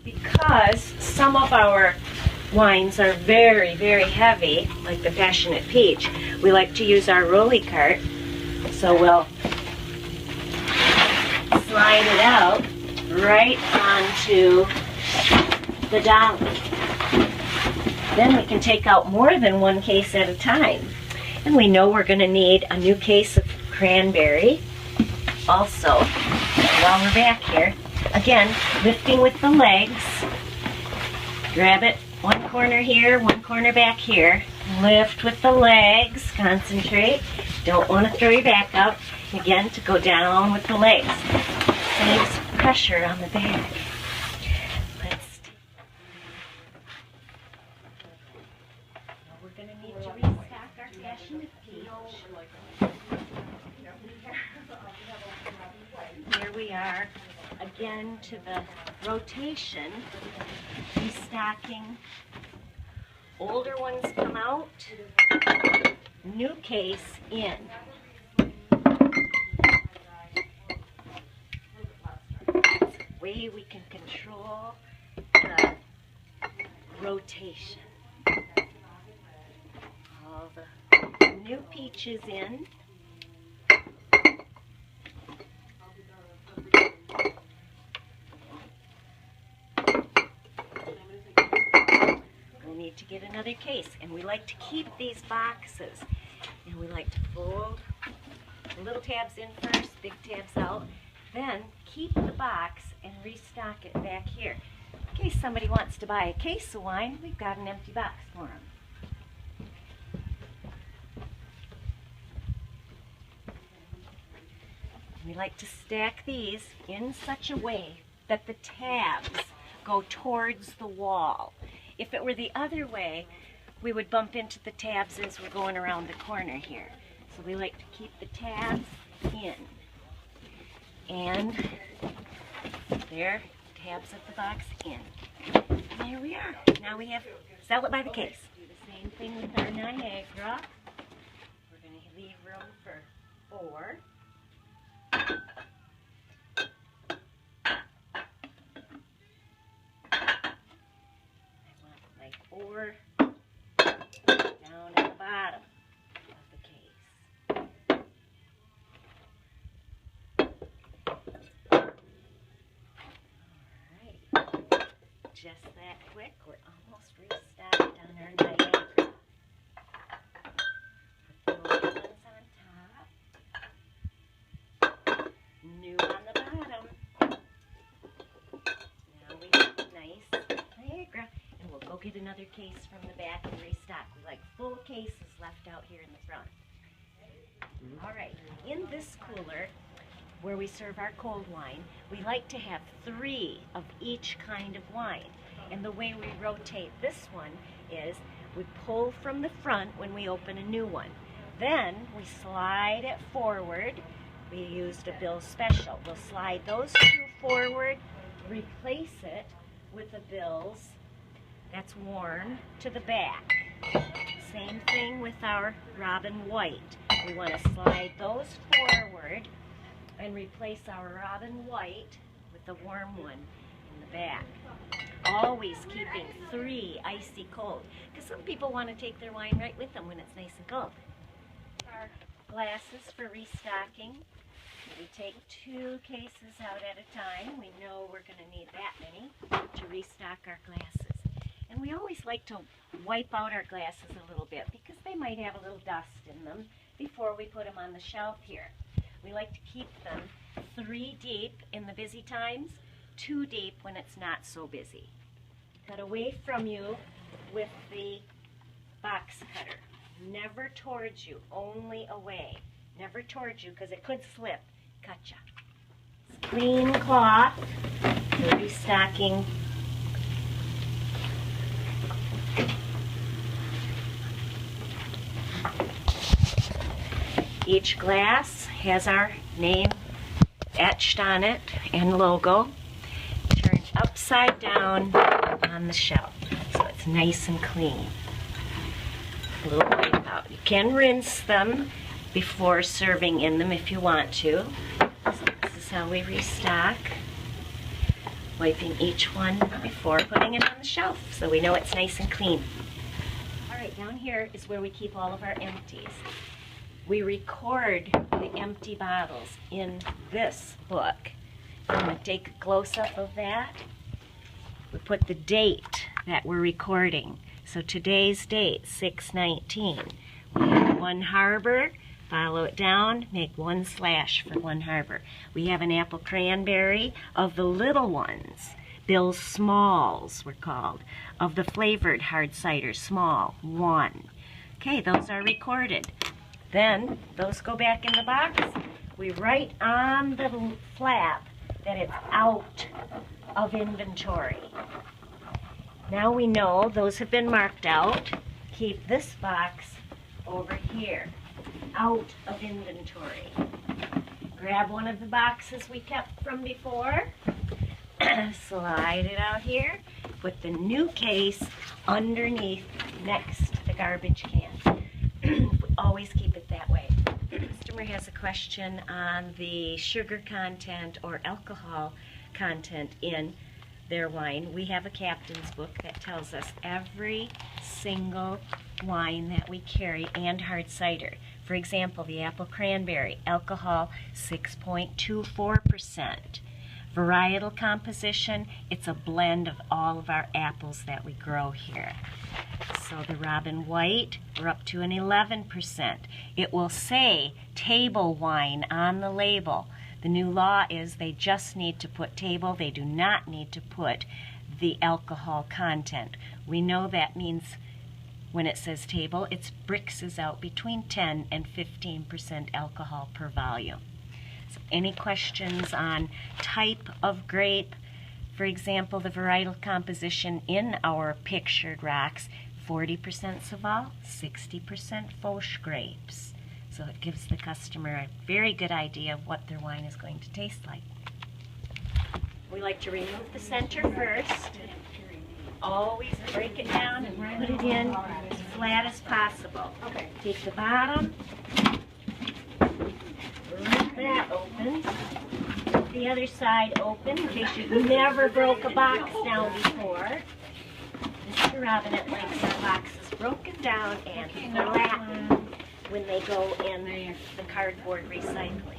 Because some of our wines are very, very heavy, like the Passionate Peach, we like to use our rolly cart. So we'll slide it out right onto the dolly. Then we can take out more than one case at a time. And we know we're going to need a new case of cranberry also. While we're back here, again, lifting with the legs, grab it one corner here, one corner back here, lift with the legs, concentrate, don't want to throw your back up, again to go down with the legs, saves pressure on the back. We're going to need to restock our Passionate Peach. Here we are, again to the rotation, restocking. Older ones come out, new case in. That's the way we can control the rotation. All the new peaches in. Need to get another case, and we like to keep these boxes, and we like to fold the little tabs in first, big tabs out, then keep the box and restock it back here. In case somebody wants to buy a case of wine, we've got an empty box for them. We like to stack these in such a way that the tabs go towards the wall. If it were the other way, we would bump into the tabs as we're going around the corner here. So we like to keep the tabs in. And there, tabs of the box in. And there we are. Now we have sell it by the case. Do the same thing with our Niagara. We're going to leave room for 4. Or down at the bottom of the case. Alright, just that quick, we're almost restocked on our Niagara. Put the old ones on top, new on the bottom. Now we have a nice Niagara. And we'll go get another case from the back and restock. We like full cases left out here in the front. All right, in this cooler where we serve our cold wine, we like to have 3 of each kind of wine. And the way we rotate this one is we pull from the front when we open a new one. Then we slide it forward. We used a Bill Special. We'll slide those 2 forward, replace it with a Bill's that's warm to the back. Same thing with our Robin White. We want to slide those forward and replace our Robin White with the warm one in the back. Always keeping 3 icy cold, because some people want to take their wine right with them when it's nice and cold. Our glasses for restocking. We take 2 cases out at a time. We know we're going to need that many to restock our glasses. And we always like to wipe out our glasses a little bit because they might have a little dust in them before we put them on the shelf here. We like to keep them 3 deep in the busy times, 2 deep when it's not so busy. Cut away from you with the box cutter. Never towards you, only away. Never towards you because it could slip. Gotcha. Clean cloth for restocking. Each glass has our name etched on it and logo. Turned upside down on the shelf so it's nice and clean. A little wipe out. You can rinse them before serving in them if you want to. So this is how we restock. wiping each one before putting it on the shelf so we know it's nice and clean. All right, down here is where we keep all of our empties. We record the empty bottles in this book. I'm going to take a close-up of that. We put the date that we're recording. So today's date, 6/19. We have One Harbor, follow it down, make 1 slash for One Harbor. We have an apple cranberry of the little ones. Bill's Smalls were called. Of the flavored hard cider, small, 1. Okay, those are recorded. Then those go back in the box. We write on the flap that it's out of inventory. Now we know those have been marked out. Keep this box over here, out of inventory. Grab one of the boxes we kept from before, slide it out here, put the new case underneath next to the garbage can. We always keep it that way. The customer has a question on the sugar content or alcohol content in their wine. We have a captain's book that tells us every single wine that we carry and hard cider. For example, the apple cranberry, alcohol 6.24%. Varietal composition, it's a blend of all of our apples that we grow here. So the Robin White, we're up to an 11%. It will say table wine on the label. The new law is they just need to put table, they do not need to put the alcohol content. We know that means when it says table, it's bricks is out between 10 and 15% alcohol per volume. So any questions on type of grape? For example, the varietal composition in our pictured rocks, 40% Saval, 60% Foch grapes. So it gives the customer a very good idea of what their wine is going to taste like. We like to remove the center first. Always break it down and put it in as flat as possible. Okay. Take the bottom, rip that open, rip the other side open in case you've never broke a box down before. Mr. Robinette likes our boxes broken down and flattened when they go in the cardboard recycling.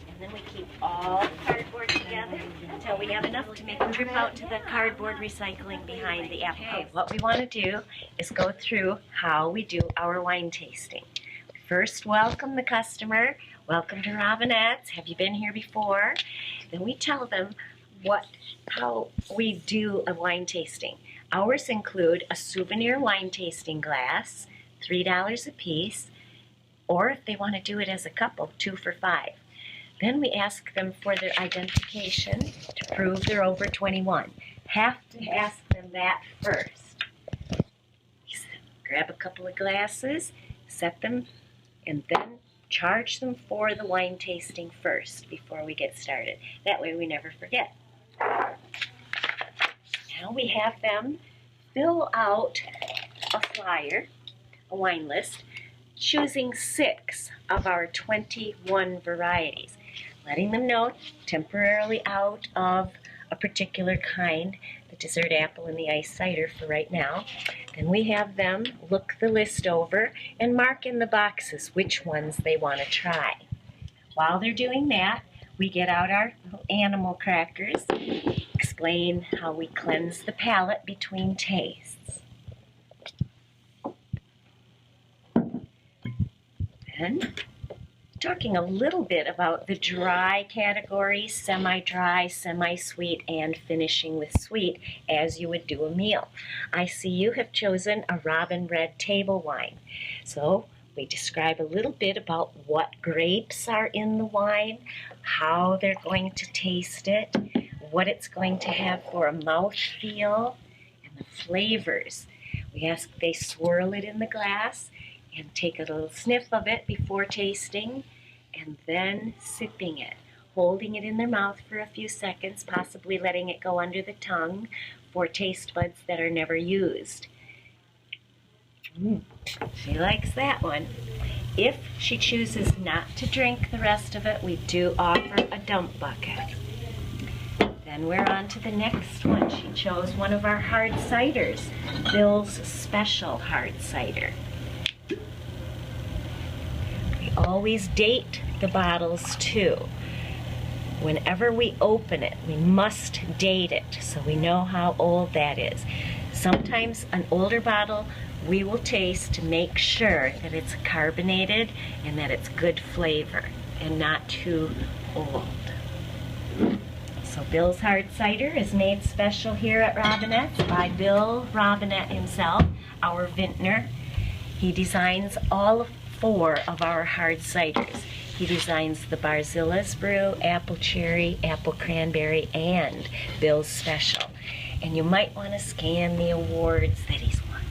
And then we keep all the cardboard together until we have enough to make a trip out to the cardboard recycling behind the apple. Okay, what we want to do is go through how we do our wine tasting. First, welcome the customer. Welcome to Robinette's. Have you been here before? Then we tell them how we do a wine tasting. Ours include a souvenir wine tasting glass, $3 a piece, or if they want to do it as a couple, 2 for $5. Then we ask them for their identification to prove they're over 21. Have to ask them that first. Grab a couple of glasses, set them, and then charge them for the wine tasting first before we get started. That way we never forget. Now we have them fill out a flyer, a wine list, choosing 6 of our 21 varieties, letting them know temporarily out of a particular kind, the dessert apple and the iced cider for right now. Then we have them look the list over and mark in the boxes which ones they want to try. While they're doing that, we get out our animal crackers, explain how we cleanse the palate between tastes. Then, talking a little bit about the dry category, semi-dry, semi-sweet, and finishing with sweet, as you would do a meal. I see you have chosen a Robin Red table wine. So we describe a little bit about what grapes are in the wine, how they're going to taste it, what it's going to have for a mouthfeel, and the flavors. We ask they swirl it in the glass and take a little sniff of it before tasting, and then sipping it, holding it in their mouth for a few seconds, possibly letting it go under the tongue for taste buds that are never used. She likes that one. If she chooses not to drink the rest of it, we do offer a dump bucket. Then we're on to the next one. She chose one of our hard ciders, Bill's Special Hard Cider. We always date the bottles too. Whenever we open it, we must date it so we know how old that is. Sometimes an older bottle we will taste to make sure that it's carbonated and that it's good flavor and not too old. So Bill's Hard Cider is made special here at Robinette's by Bill Robinette himself, our vintner. He designs all 4 of our hard ciders. He designs the Barzillas Brew, Apple Cherry, Apple Cranberry, and Bill's Special. And you might want to scan the awards that he's won.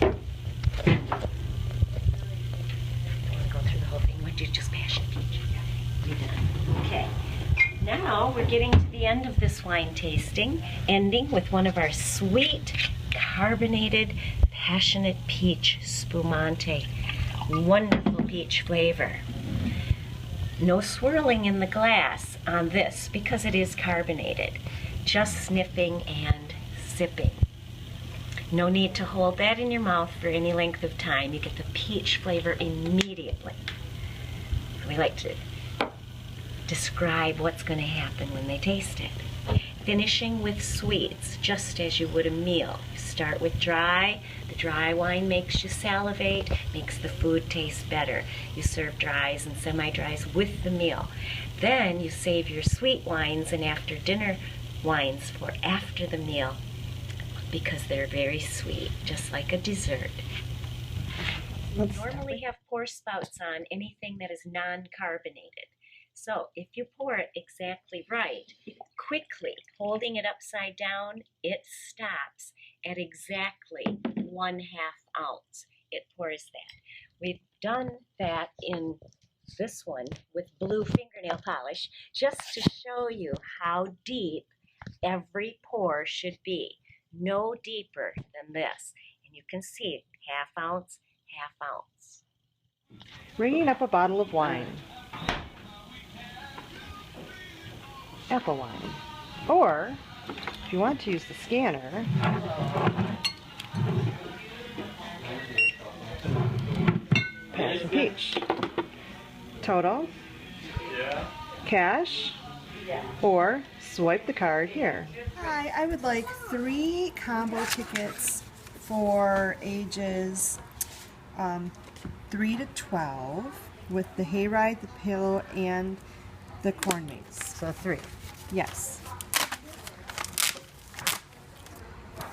I want to go through the whole thing. Would you just pass it? You're done. Okay. Now we're getting to the end of this wine tasting, ending with one of our sweet, carbonated, passionate peach spumante. Wonderful peach flavor. No swirling in the glass on this because it is carbonated. Just sniffing and sipping. No need to hold that in your mouth for any length of time. You get the peach flavor immediately. We like to describe what's going to happen when they taste it. Finishing with sweets, just as you would a meal. You start with dry. The dry wine makes you salivate, makes the food taste better. You serve dries and semi-dries with the meal. Then you save your sweet wines and after dinner wines for after the meal because they're very sweet, just like a dessert. We normally have pour spouts on anything that is non-carbonated. So if you pour it exactly right, quickly, holding it upside down, it stops at exactly 1/2 ounce. It pours that. We've done that in this one with blue fingernail polish just to show you how deep every pour should be. No deeper than this. And you can see 1/2 ounce, 1/2 ounce. Ringing up a bottle of wine. Apple wine. Or, if you want to use the scanner, passion peach. Total, cash, or swipe the card here. Hi, I would like 3 combo tickets for ages 3 to 12 with the hayride, the pillow, and the corn maze. So 3. Yes.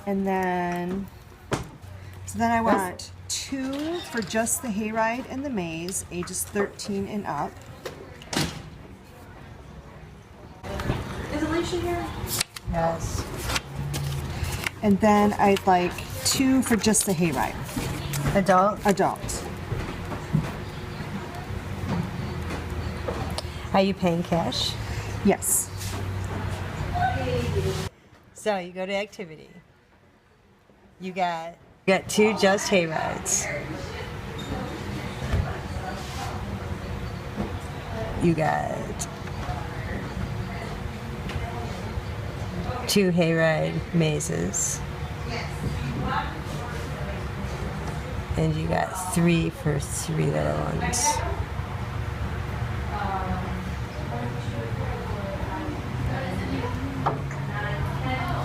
And then, I want 2 for just the hayride and the maze, ages 13 and up. Is Alicia here? Yes. And then I'd like 2 for just the hayride. Adult. Adult. Are you paying cash? Yes. So you go to activity. You got 2 just hay rides. You got 2 hayride mazes. And you got 3 for 3 little ones.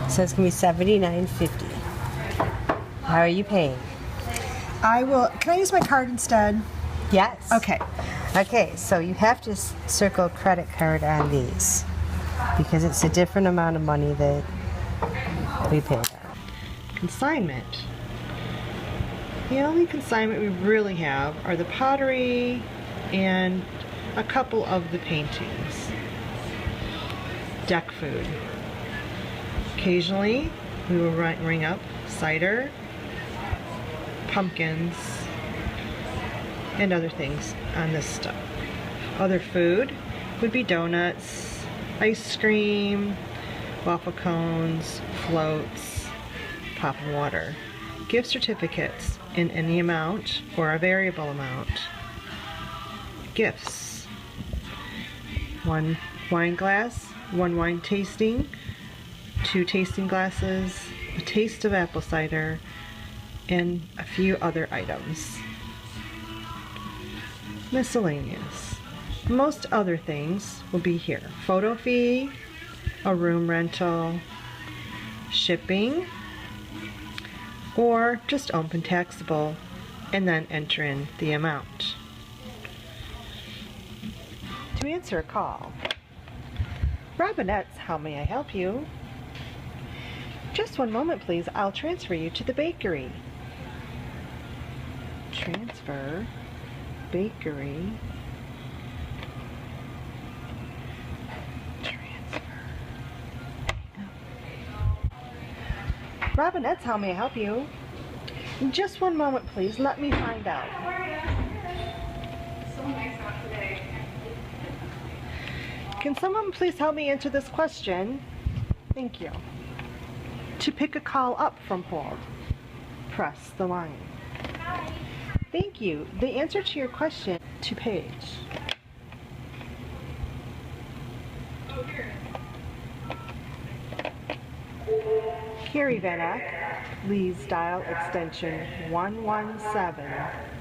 So it's gonna be $79.50. How are you paying? I will. Can I use my card instead? Yes. Okay. Okay, so you have to circle credit card on these because it's a different amount of money that we paid on. Consignment. The only consignment we really have are the pottery and a couple of the paintings. Deck food. Occasionally, we will ring up cider, pumpkins, and other things on this stuff. Other food would be donuts, ice cream, waffle cones, floats, pop and water. Gift certificates in any amount or a variable amount. Gifts. 1 wine glass, 1 wine tasting, 2 tasting glasses, a taste of apple cider, and a few other items. Miscellaneous. Most other things will be here. Photo fee, a room rental, shipping, or just open taxable and then enter in the amount. To answer a call, Robinette's, how may I help you? Just one moment, please. I'll transfer you to the bakery. Transfer, bakery, transfer. Robinette's, how may I help you? Just one moment, please. Let me find out. So nice out today. Can someone please help me answer this question? Thank you. To pick a call up from hold, press the line. Thank you. The answer to your question to page. Carrie Van Eck, please dial extension 117